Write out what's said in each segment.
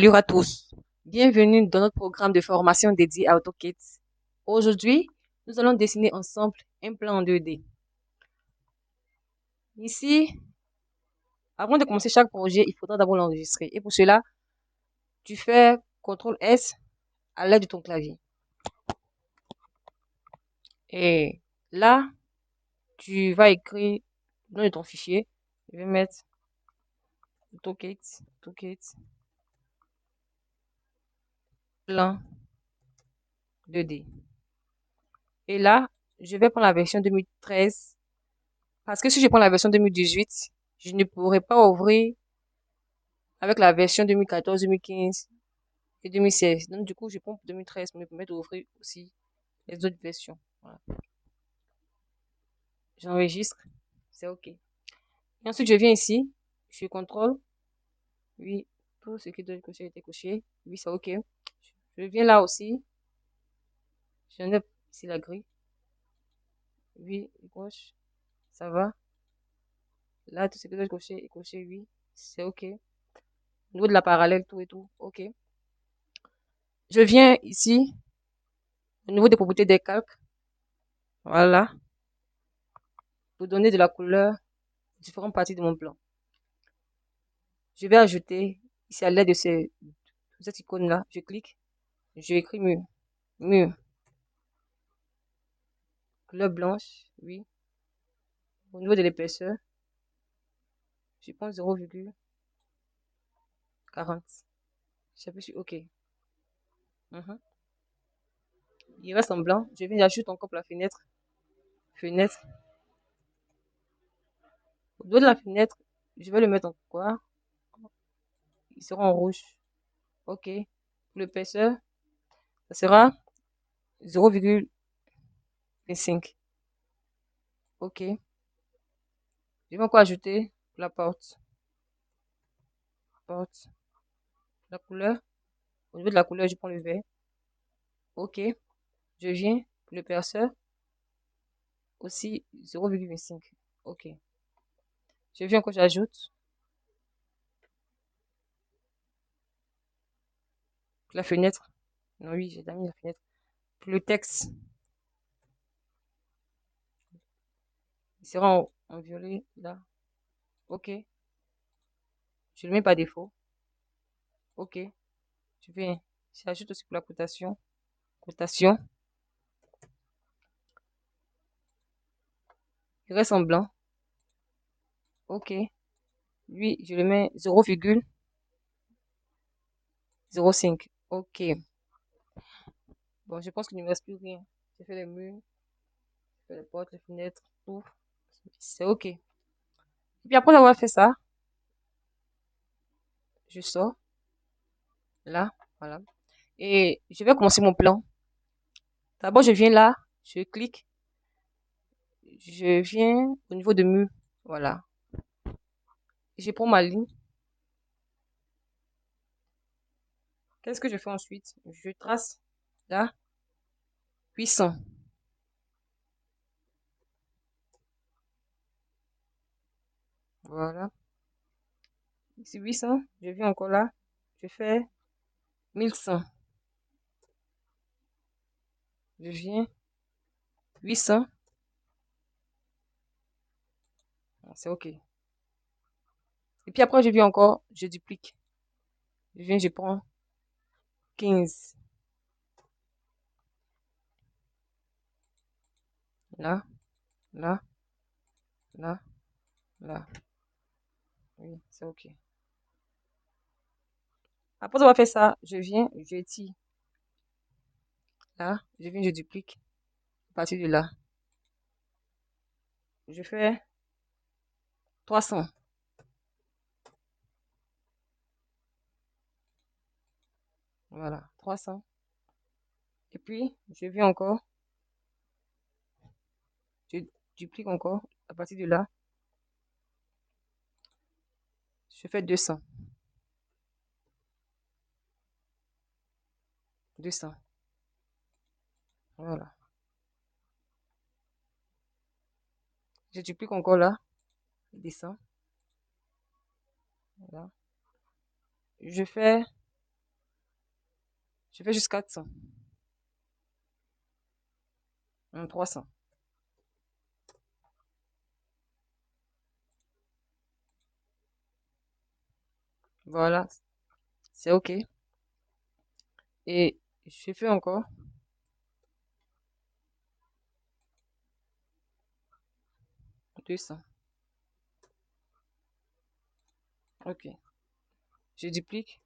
Salut à tous, bienvenue dans notre programme de formation dédié à AutoKit. Aujourd'hui, nous allons dessiner ensemble un plan en 2D. Ici, avant de commencer chaque projet, il faudra d'abord l'enregistrer. Et pour cela, tu fais CTRL S à l'aide de ton clavier. Et là, tu vas écrire le nom de ton fichier. Je vais mettre AutoKit, plan 2D. Et là, je vais prendre la version 2013. Parce que si je prends la version 2018, je ne pourrai pas ouvrir avec la version 2014, 2015 et 2016. Donc, du coup, je prends 2013 pour me permettre d'ouvrir aussi les autres versions. Voilà. J'enregistre. C'est OK. Et ensuite, je viens ici. Je contrôle. Oui, tout ce qui doit être coché a été coché. Oui, c'est OK. Je viens là aussi. J'enlève ici la grille. Oui, gauche. Ça va. Là, tout ce qui doit être coché est coché. Oui, c'est OK. Au niveau de la parallèle, tout et tout. OK. Je viens ici. Au niveau des propriétés des calques. Voilà. Pour donner de la couleur aux différentes parties de mon plan. Je vais ajouter ici à l'aide de cette icône-là. Je clique. Je écris mur. Mur. Couleur blanche. Oui. Au niveau de l'épaisseur, je prends 0,40. J'appuie sur OK. Mhm. Il reste en blanc. Je viens d'ajouter encore la fenêtre. Fenêtre. Au niveau de la fenêtre, je vais le mettre en quoi? Il sera en rouge. OK. Pour l'épaisseur, ça sera 0,25. OK. Je vais encore ajouter la porte. Porte. La couleur. Au niveau de la couleur, je prends le vert. OK. Je viens pour le perceur. Aussi 0,25. OK. Je viens que j'ajoute la fenêtre. Non, oui, j'ai mis la fenêtre. Pour le texte, il sera en violet là. OK. Je le mets par défaut. OK. Je viens. J'ajoute aussi pour la cotation. Cotation. Il reste en blanc. OK. Lui, je le mets 0,05. OK. Bon, je pense qu'il ne me reste plus rien. J'ai fait les murs, j'ai fait les portes, les fenêtres, tout. C'est OK. Et puis après avoir fait ça, je sors là. Voilà. Et je vais commencer mon plan. D'abord, je viens là, je clique, je viens au niveau de mur. Voilà. Je prends ma ligne. Qu'est-ce que je fais ensuite? Je trace là, 800. Voilà. Ici, 800. Je viens encore là. Je fais 1100. Je viens 800. C'est OK. Et puis après, je viens encore, je duplique. Je viens, je prends 15. Là, là, là, là. Oui, c'est OK. Après avoir fait ça, je viens, je tire. Là, je viens, je duplique. À partir de là, je fais 300. Voilà, 300. Et puis, je viens encore, je duplique encore. À partir de là, je fais 200. 200. Voilà. Je duplique encore là, je descends. Voilà. Je fais Je fais juste 400. 300. Voilà, c'est OK. Et je fais encore 200. OK. Je duplique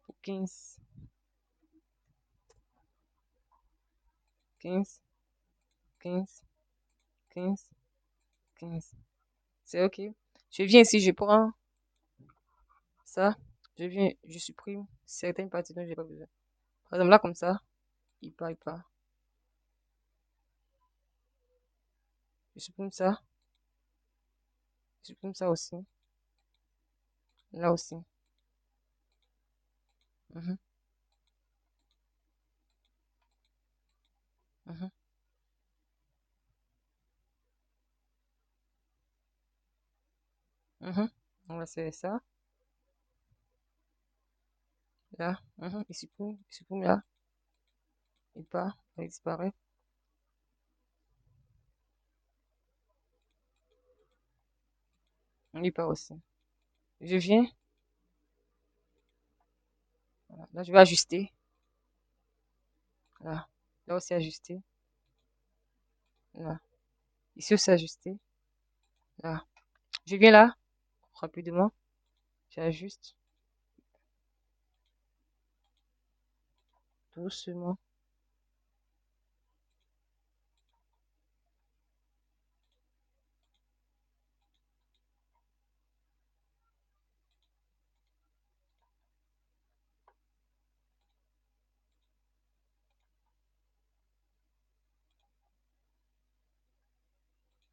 pour 15, 15, 15, 15, 15. C'est OK. Je viens ici, je prends ça. Je supprime certaines parties dont j'ai pas besoin. Par exemple, là, comme ça, il part. Je supprime ça. Je supprime ça aussi. Là aussi. Mhm, mhm, mhm. On va faire ça. Là. Mhm. Il supprime là. Il part. Il disparaît. Il part aussi. Je viens. Voilà. Là, je vais ajuster. Là. Là aussi ajuster. Là. Ici aussi ajuster. Là. Je viens là. Rapidement. J'ajuste. Doucement.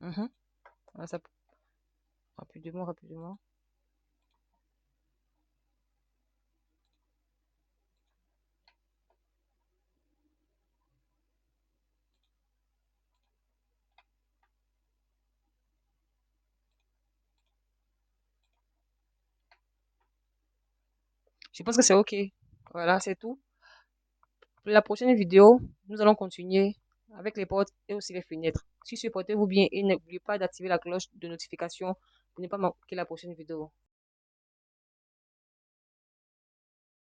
Mhm. Voilà, ça, rapidement, rapidement. Je pense que c'est OK. Voilà, c'est tout. Pour la prochaine vidéo, nous allons continuer avec les portes et aussi les fenêtres. Si supportez-vous bien et n'oubliez pas d'activer la cloche de notification pour ne pas manquer la prochaine vidéo.